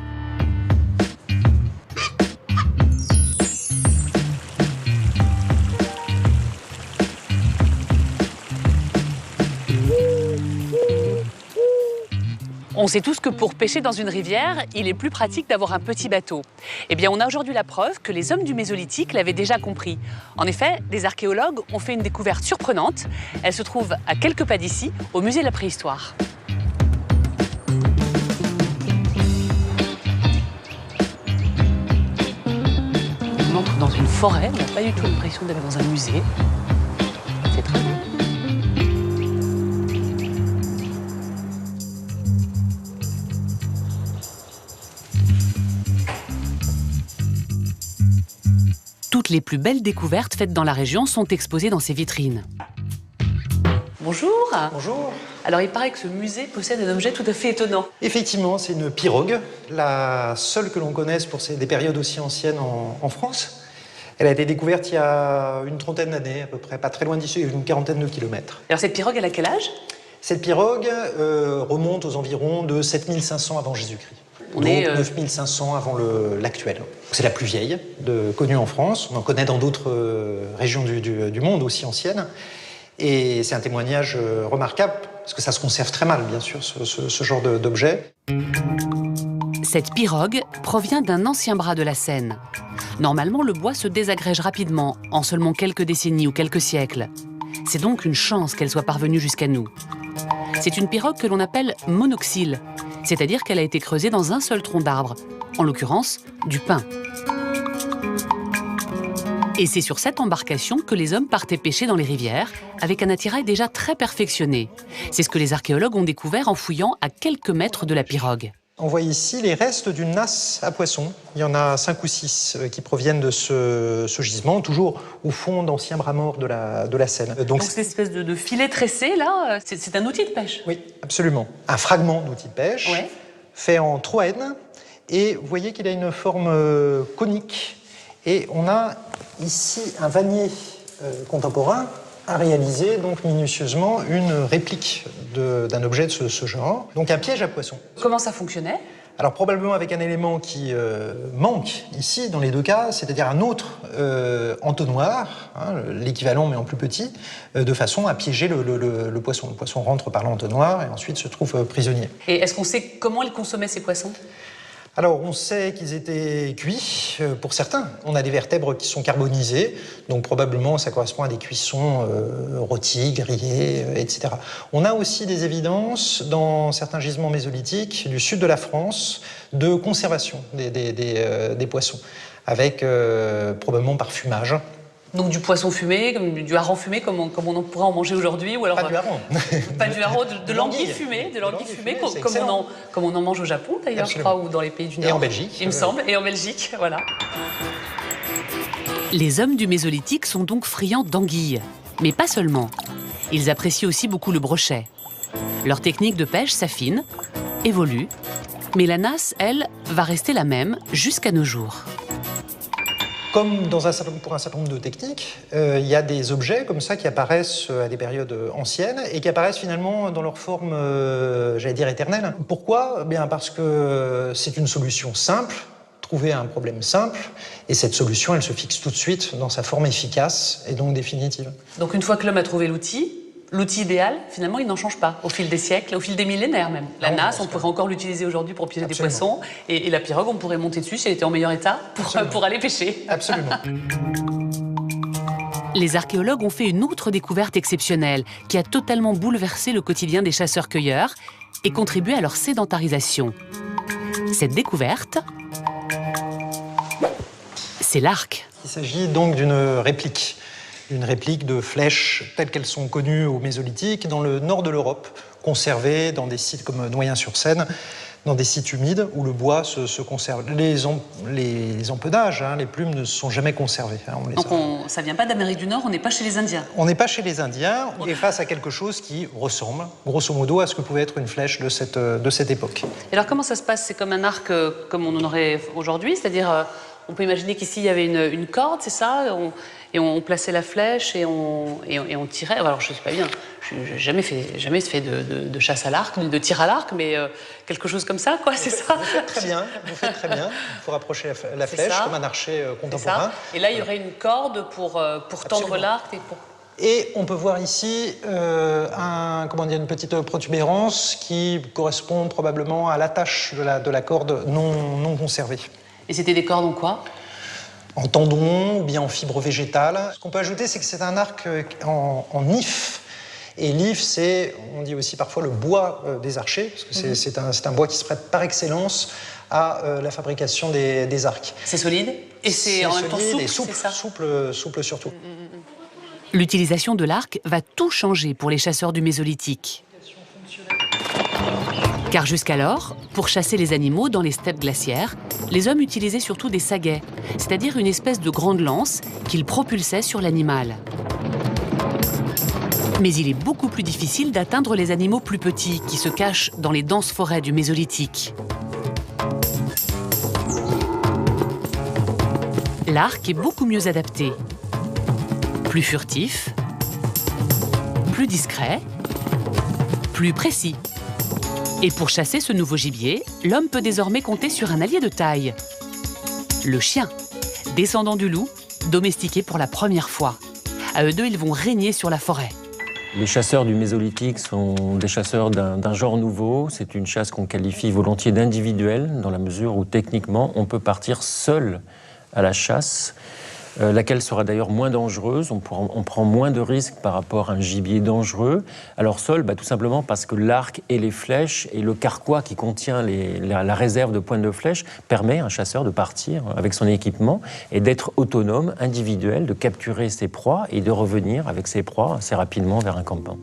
On sait tous que pour pêcher dans une rivière, il est plus pratique d'avoir un petit bateau. Eh bien, on a aujourd'hui la preuve que les hommes du Mésolithique l'avaient déjà compris. En effet, des archéologues ont fait une découverte surprenante. Elle se trouve à quelques pas d'ici, au musée de la préhistoire. On entre dans une forêt, on n'a pas du tout l'impression d'aller dans un musée. C'est très bien. Toutes les plus belles découvertes faites dans la région sont exposées dans ces vitrines. Bonjour. Bonjour. Alors il paraît que ce musée possède un objet tout à fait étonnant. Effectivement, c'est une pirogue, la seule que l'on connaisse pour des périodes aussi anciennes en France. Elle a été découverte il y a une trentaine d'années, à peu près, pas très loin d'ici, une quarantaine de kilomètres. Alors cette pirogue, elle a quel âge? Cette pirogue remonte aux environs de 7500 avant Jésus-Christ. On Donc est 9500 avant l'actuel. C'est la plus vieille connue en France. On en connaît dans d'autres régions du monde aussi anciennes. Et c'est un témoignage remarquable, parce que ça se conserve très mal, bien sûr, ce genre d'objet. Cette pirogue provient d'un ancien bras de la Seine. Normalement, le bois se désagrège rapidement, en seulement quelques décennies ou quelques siècles. C'est donc une chance qu'elle soit parvenue jusqu'à nous. C'est une pirogue que l'on appelle monoxyle, c'est-à-dire qu'elle a été creusée dans un seul tronc d'arbre, en l'occurrence du pin. Et c'est sur cette embarcation que les hommes partaient pêcher dans les rivières, avec un attirail déjà très perfectionné. C'est ce que les archéologues ont découvert en fouillant à quelques mètres de la pirogue. On voit ici les restes d'une nasse à poissons. Il y en a 5 ou 6 qui proviennent de ce gisement, toujours au fond d'anciens bras morts de la Seine. Donc cette espèce de filet tressé, là, c'est un outil de pêche? Oui, absolument. Un fragment d'outil de pêche, ouais, fait en troène. Et vous voyez qu'il a une forme conique. Et on a ici un vannier contemporain à réaliser donc minutieusement une réplique d'un objet de ce genre, donc un piège à poisson. Comment ça fonctionnait ? Alors probablement avec un élément qui manque ici dans les deux cas, c'est-à-dire un autre entonnoir, hein, l'équivalent mais en plus petit, de façon à piéger le poisson. Le poisson rentre par l'entonnoir et ensuite se trouve prisonnier. Et est-ce qu'on sait comment ils consommaient ces poissons ? Alors, on sait qu'ils étaient cuits, pour certains. On a des vertèbres qui sont carbonisées, donc probablement ça correspond à des cuissons rôties, grillées, etc. On a aussi des évidences dans certains gisements mésolithiques du sud de la France de conservation des poissons, avec probablement par fumage. Donc du poisson fumé, du hareng fumé, comme on en pourrait en manger aujourd'hui, ou alors pas du hareng. Pas du hareng, de l'anguille fumée, comme on en mange au Japon d'ailleurs, je crois, ou dans les pays du Nord. Et en Belgique. Il me semble, et en Belgique, voilà. Les hommes du Mésolithique sont donc friands d'anguilles, mais pas seulement. Ils apprécient aussi beaucoup le brochet. Leur technique de pêche s'affine, évolue, mais la nasse, elle, va rester la même jusqu'à nos jours. Comme pour un certain nombre de techniques, il y a des objets comme ça qui apparaissent à des périodes anciennes et qui apparaissent finalement dans leur forme, j'allais dire, éternelle. Pourquoi ? Bien parce que c'est une solution simple, trouver un problème simple, et cette solution, elle se fixe tout de suite dans sa forme efficace et donc définitive. Donc une fois que l'homme a trouvé l'outil idéal, finalement, il n'en change pas au fil des siècles, au fil des millénaires même. La nasse, on pourrait encore l'utiliser aujourd'hui pour piéger des poissons, et la pirogue, on pourrait monter dessus si elle était en meilleur état pour aller pêcher. Absolument. Les archéologues ont fait une autre découverte exceptionnelle qui a totalement bouleversé le quotidien des chasseurs-cueilleurs et contribué à leur sédentarisation. Cette découverte, c'est l'arc. Il s'agit donc d'une réplique. Une réplique de flèches telles qu'elles sont connues au Mésolithique dans le nord de l'Europe, conservées dans des sites comme Noyen-sur-Seine, dans des sites humides où le bois se conserve. Les empennages, les plumes ne sont jamais conservées. Donc ça ne vient pas d'Amérique du Nord, on n'est pas chez les Indiens. On n'est pas chez les Indiens, on est face à quelque chose qui ressemble, grosso modo, à ce que pouvait être une flèche de cette époque. Et alors comment ça se passe ? C'est comme un arc comme on en aurait aujourd'hui, c'est-à-dire on peut imaginer qu'ici il y avait une corde, c'est ça ? Et on plaçait la flèche et on tirait. Alors je ne sais pas bien, je n'ai jamais fait de chasse à l'arc, de tir à l'arc, mais quelque chose comme ça, quoi, c'est ça ? Vous faites très bien. Il faut rapprocher la flèche comme un archer contemporain. Et là, il y aurait une corde pour tendre l'arc Et on peut voir ici une petite protubérance qui correspond probablement à l'attache de la corde non conservée. Et c'était des cordes en quoi ? En tendon ou bien en fibre végétale. Ce qu'on peut ajouter, c'est que c'est un arc en if. Et l'if, on dit aussi parfois le bois des archers, parce que c'est un bois qui se prête par excellence à la fabrication des arcs. C'est solide et c'est en même temps souple, et souple, c'est ça ? souple surtout. L'utilisation de l'arc va tout changer pour les chasseurs du Mésolithique. Car jusqu'alors, pour chasser les animaux dans les steppes glaciaires, les hommes utilisaient surtout des saguets, c'est-à-dire une espèce de grande lance qu'ils propulsaient sur l'animal. Mais il est beaucoup plus difficile d'atteindre les animaux plus petits qui se cachent dans les denses forêts du Mésolithique. L'arc est beaucoup mieux adapté, plus furtif, plus discret, plus précis. Et pour chasser ce nouveau gibier, l'homme peut désormais compter sur un allié de taille. Le chien, descendant du loup, domestiqué pour la première fois. À eux deux, ils vont régner sur la forêt. Les chasseurs du Mésolithique sont des chasseurs d'un genre nouveau. C'est une chasse qu'on qualifie volontiers d'individuelle, dans la mesure où techniquement, on peut partir seul à la chasse, laquelle sera d'ailleurs moins dangereuse. On prend moins de risques par rapport à un gibier dangereux. Alors seul, tout simplement parce que l'arc et les flèches et le carquois qui contient la réserve de pointes de flèches permet à un chasseur de partir avec son équipement et d'être autonome, individuel, de capturer ses proies et de revenir avec ses proies assez rapidement vers un campement.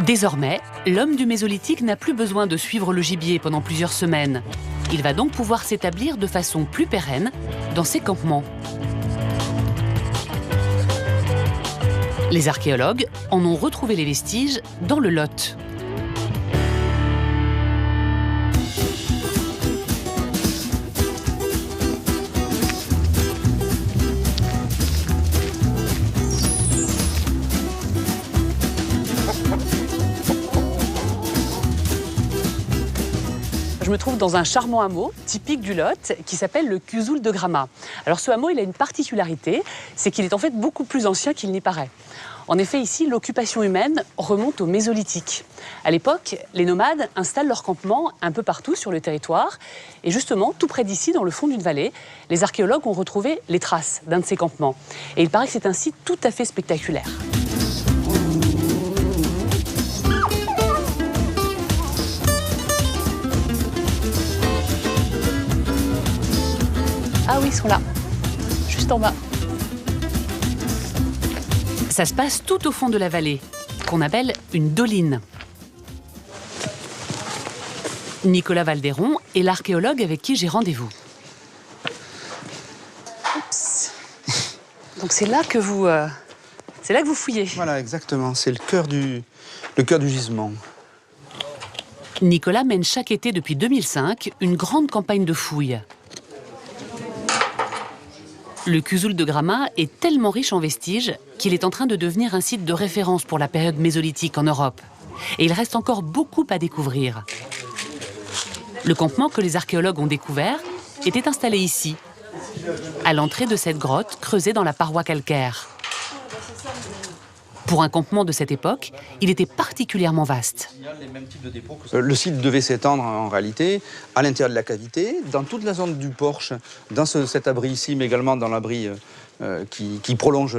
Désormais, l'homme du Mésolithique n'a plus besoin de suivre le gibier pendant plusieurs semaines. Il va donc pouvoir s'établir de façon plus pérenne dans ses campements. Les archéologues en ont retrouvé les vestiges dans le Lot. me trouve dans un charmant hameau typique du Lot qui s'appelle le Cuzoul de Grama. Alors ce hameau, il a une particularité, c'est qu'il est en fait beaucoup plus ancien qu'il n'y paraît. En effet, ici, l'occupation humaine remonte au Mésolithique. À l'époque, les nomades installent leur campement un peu partout sur le territoire. Et justement, tout près d'ici, dans le fond d'une vallée, les archéologues ont retrouvé les traces d'un de ces campements. Et il paraît que c'est un site tout à fait spectaculaire. Ah oui, ils sont là, juste en bas. Ça se passe tout au fond de la vallée, qu'on appelle une doline. Nicolas Valderon est l'archéologue avec qui j'ai rendez-vous. Donc c'est là que vous fouillez. Voilà, exactement. C'est le cœur du gisement. Nicolas mène chaque été depuis 2005 une grande campagne de fouilles. Le Cuzoul de Grama est tellement riche en vestiges qu'il est en train de devenir un site de référence pour la période mésolithique en Europe. Et il reste encore beaucoup à découvrir. Le campement que les archéologues ont découvert était installé ici, à l'entrée de cette grotte creusée dans la paroi calcaire. Pour un campement de cette époque, il était particulièrement vaste. Le site devait s'étendre en réalité à l'intérieur de la cavité, dans toute la zone du porche, dans cet abri ici, mais également dans l'abri qui prolonge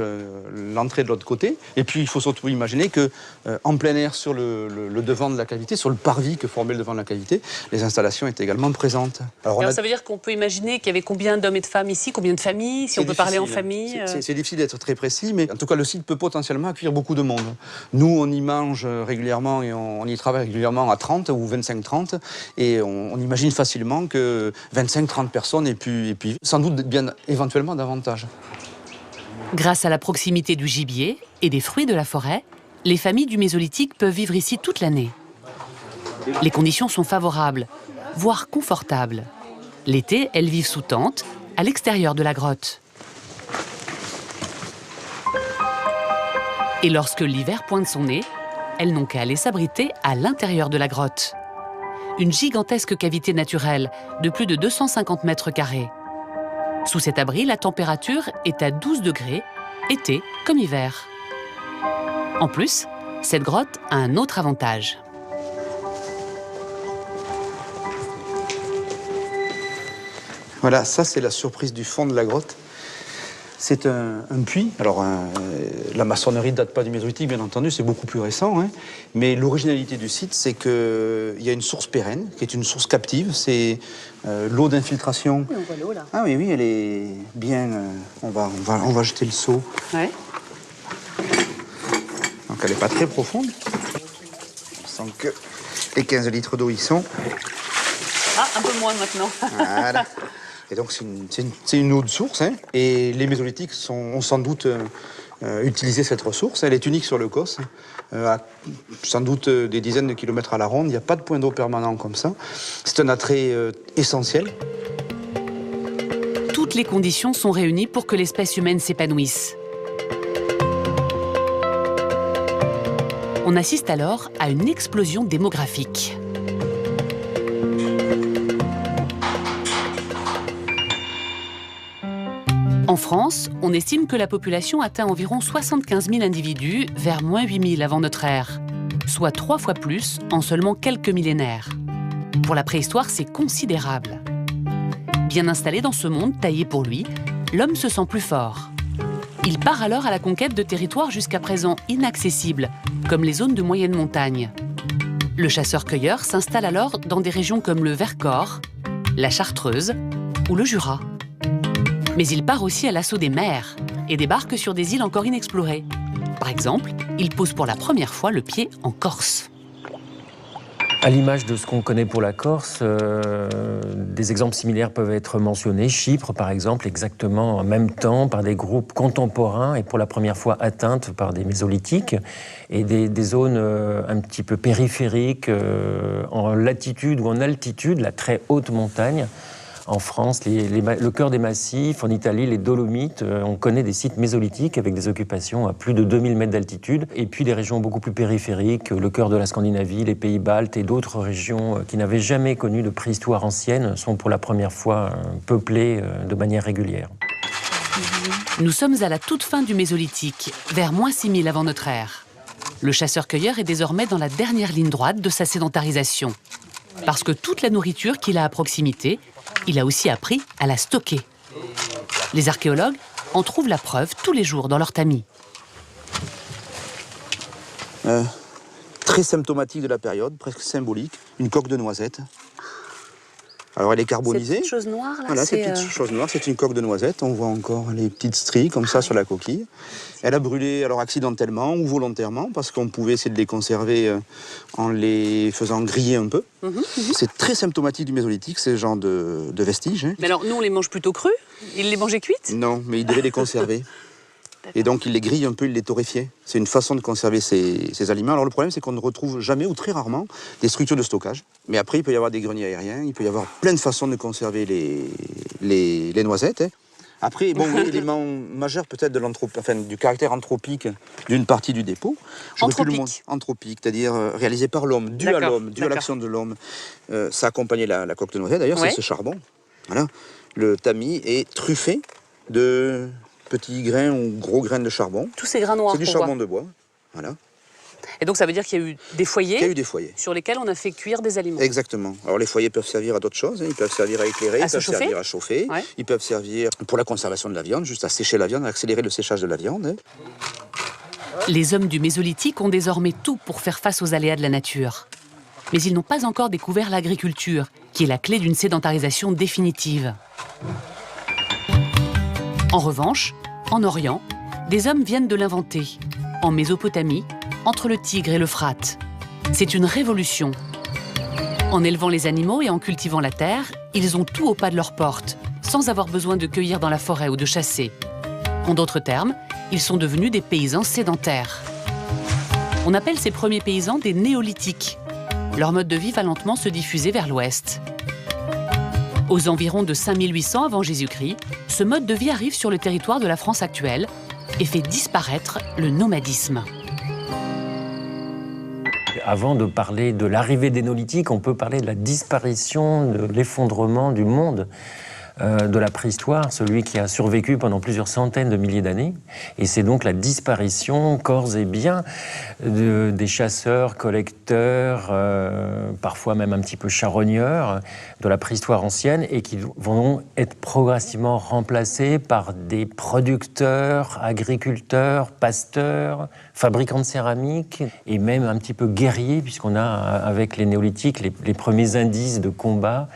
l'entrée de l'autre côté. Et puis il faut surtout imaginer qu'en plein air, sur le devant de la cavité, sur le parvis que formait le devant de la cavité, les installations étaient également présentes. Alors ça veut dire qu'on peut imaginer qu'il y avait combien d'hommes et de femmes ici, combien de familles, si on peut parler en famille C'est difficile d'être très précis, mais en tout cas le site peut potentiellement accueillir beaucoup de monde. Nous, on y mange régulièrement et on y travaille régulièrement à 30 ou 25-30, et on imagine facilement que 25-30 personnes et puis sans doute bien éventuellement davantage. Grâce à la proximité du gibier et des fruits de la forêt, les familles du Mésolithique peuvent vivre ici toute l'année. Les conditions sont favorables, voire confortables. L'été, elles vivent sous tente, à l'extérieur de la grotte. Et lorsque l'hiver pointe son nez, elles n'ont qu'à aller s'abriter à l'intérieur de la grotte. Une gigantesque cavité naturelle de plus de 250 mètres carrés. Sous cet abri, la température est à 12 degrés, été comme hiver. En plus, cette grotte a un autre avantage. Voilà, ça c'est la surprise du fond de la grotte. C'est un puits. Alors, la maçonnerie ne date pas du Mésolithique, bien entendu, c'est beaucoup plus récent. Hein. Mais l'originalité du site, c'est qu'il y a une source pérenne, qui est une source captive. C'est l'eau d'infiltration. Oui, on voit l'eau là. Ah oui, elle est bien... on va jeter le seau. Ouais. Donc, elle n'est pas très profonde. On sent que les 15 litres d'eau y sont. Ah, un peu moins maintenant. Voilà. Et donc c'est une eau de source, hein. Et les Mésolithiques ont sans doute utilisé cette ressource. Elle est unique sur le Causse, à sans doute des dizaines de kilomètres à la ronde. Il n'y a pas de point d'eau permanent comme ça. C'est un attrait essentiel. Toutes les conditions sont réunies pour que l'espèce humaine s'épanouisse. On assiste alors à une explosion démographique. En France, on estime que la population atteint environ 75 000 individus vers moins 8 000 avant notre ère, soit 3 fois plus en seulement quelques millénaires. Pour la préhistoire, c'est considérable. Bien installé dans ce monde taillé pour lui, l'homme se sent plus fort. Il part alors à la conquête de territoires jusqu'à présent inaccessibles, comme les zones de moyenne montagne. Le chasseur-cueilleur s'installe alors dans des régions comme le Vercors, la Chartreuse ou le Jura. Mais il part aussi à l'assaut des mers et débarque sur des îles encore inexplorées. Par exemple, il pose pour la première fois le pied en Corse. À l'image de ce qu'on connaît pour la Corse, des exemples similaires peuvent être mentionnés. Chypre, par exemple, exactement en même temps, par des groupes contemporains et pour la première fois atteintes par des mésolithiques, et des zones un petit peu périphériques, en latitude ou en altitude, la très haute montagne, En France, le cœur des massifs, en Italie, les Dolomites, on connaît des sites mésolithiques avec des occupations à plus de 2000 mètres d'altitude. Et puis des régions beaucoup plus périphériques, le cœur de la Scandinavie, les pays baltes et d'autres régions qui n'avaient jamais connu de préhistoire ancienne sont pour la première fois peuplées de manière régulière. Nous sommes à la toute fin du Mésolithique, vers moins 6000 avant notre ère. Le chasseur-cueilleur est désormais dans la dernière ligne droite de sa sédentarisation. Parce que toute la nourriture qu'il a à proximité, il a aussi appris à la stocker. Les archéologues en trouvent la preuve tous les jours dans leur tamis. Très symptomatique de la période, presque symbolique, une coque de noisette. Alors elle est carbonisée. Cette petite chose noire là, voilà, cette petite chose noire, c'est une coque de noisette. On voit encore les petites stries comme ça sur la coquille. Elle a brûlé alors accidentellement ou volontairement parce qu'on pouvait essayer de les conserver en les faisant griller un peu. C'est très symptomatique du Mésolithique, ce genre de vestiges. Mais alors nous on les mange plutôt crus? Ils les mangeaient cuites? Non, mais ils devaient les conserver. Et donc, il les grille un peu, il les torréfiait. C'est une façon de conserver ces aliments. Alors, le problème, c'est qu'on ne retrouve jamais, ou très rarement, des structures de stockage. Mais après, il peut y avoir des greniers aériens, il peut y avoir plein de façons de conserver les noisettes. Hein. Après, bon, l'élément majeur peut-être du caractère anthropique d'une partie du dépôt. Anthropique, c'est-à-dire réalisé par l'homme, dû à l'homme, dû à l'action de l'homme. Ça accompagnait la coque de noisette. D'ailleurs, c'est ce charbon. Voilà. Le tamis est truffé de petits grains ou gros grains de charbon. Tous ces grains noirs. C'est du charbon de bois. Voilà. Et donc ça veut dire qu'il y a eu des foyers, il y a eu des foyers sur lesquels on a fait cuire des aliments. Exactement. Alors les foyers peuvent servir à d'autres choses. Hein. Ils peuvent servir à éclairer, ils peuvent servir à chauffer. Ouais. Ils peuvent servir pour la conservation de la viande, juste à sécher la viande, à accélérer le séchage de la viande. Hein. Les hommes du Mésolithique ont désormais tout pour faire face aux aléas de la nature. Mais ils n'ont pas encore découvert l'agriculture, qui est la clé d'une sédentarisation définitive. En revanche, en Orient, des hommes viennent de l'inventer. En Mésopotamie, entre le Tigre et l'Euphrate. C'est une révolution. En élevant les animaux et en cultivant la terre, ils ont tout au pas de leur porte, sans avoir besoin de cueillir dans la forêt ou de chasser. En d'autres termes, ils sont devenus des paysans sédentaires. On appelle ces premiers paysans des néolithiques. Leur mode de vie va lentement se diffuser vers l'ouest. Aux environs de 5800 avant Jésus-Christ, ce mode de vie arrive sur le territoire de la France actuelle et fait disparaître le nomadisme. Avant de parler de l'arrivée des néolithiques, on peut parler de la disparition, de l'effondrement du monde de la préhistoire, celui qui a survécu pendant plusieurs centaines de milliers d'années. Et c'est donc la disparition, corps et biens, des chasseurs, collecteurs, parfois même un petit peu charogneurs, de la préhistoire ancienne, et qui vont être progressivement remplacés par des producteurs, agriculteurs, pasteurs, fabricants de céramique, et même un petit peu guerriers, puisqu'on a, avec les néolithiques, les premiers indices de combat,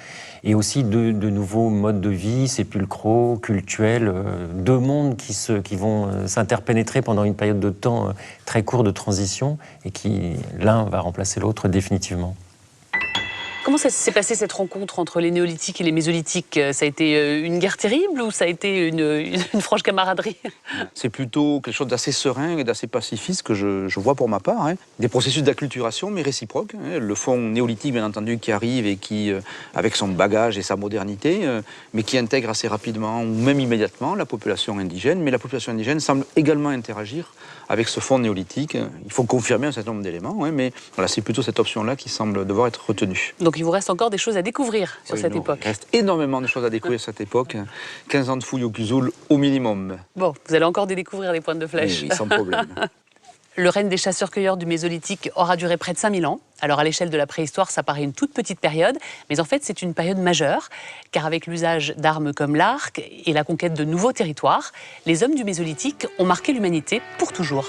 et aussi de nouveaux modes de vie sépulcraux, cultuels, deux mondes qui vont s'interpénétrer pendant une période de temps très courte de transition et qui, l'un va remplacer l'autre définitivement. Comment s'est passée cette rencontre entre les néolithiques et les mésolithiques? Ça a été une guerre terrible ou ça a été une franche camaraderie? C'est plutôt quelque chose d'assez serein et d'assez pacifiste que je vois pour ma part. Hein. Des processus d'acculturation, mais réciproques. Hein. Le fond néolithique, bien entendu, qui arrive et qui, avec son bagage et sa modernité, mais qui intègre assez rapidement, ou même immédiatement, la population indigène. Mais la population indigène semble également interagir avec ce fond néolithique. Il faut confirmer un certain nombre d'éléments, hein, mais voilà, c'est plutôt cette option-là qui semble devoir être retenue. Donc il vous reste encore des choses à découvrir sur cette époque. Il reste énormément de choses à découvrir sur cette époque. 15 ans de fouilles au Cuzoul au minimum. Bon, vous allez encore découvrir des pointes de flèche. Oui, sans problème. Le règne des chasseurs-cueilleurs du Mésolithique aura duré près de 5000 ans. Alors à l'échelle de la préhistoire, ça paraît une toute petite période, mais en fait c'est une période majeure, car avec l'usage d'armes comme l'arc et la conquête de nouveaux territoires, les hommes du Mésolithique ont marqué l'humanité pour toujours.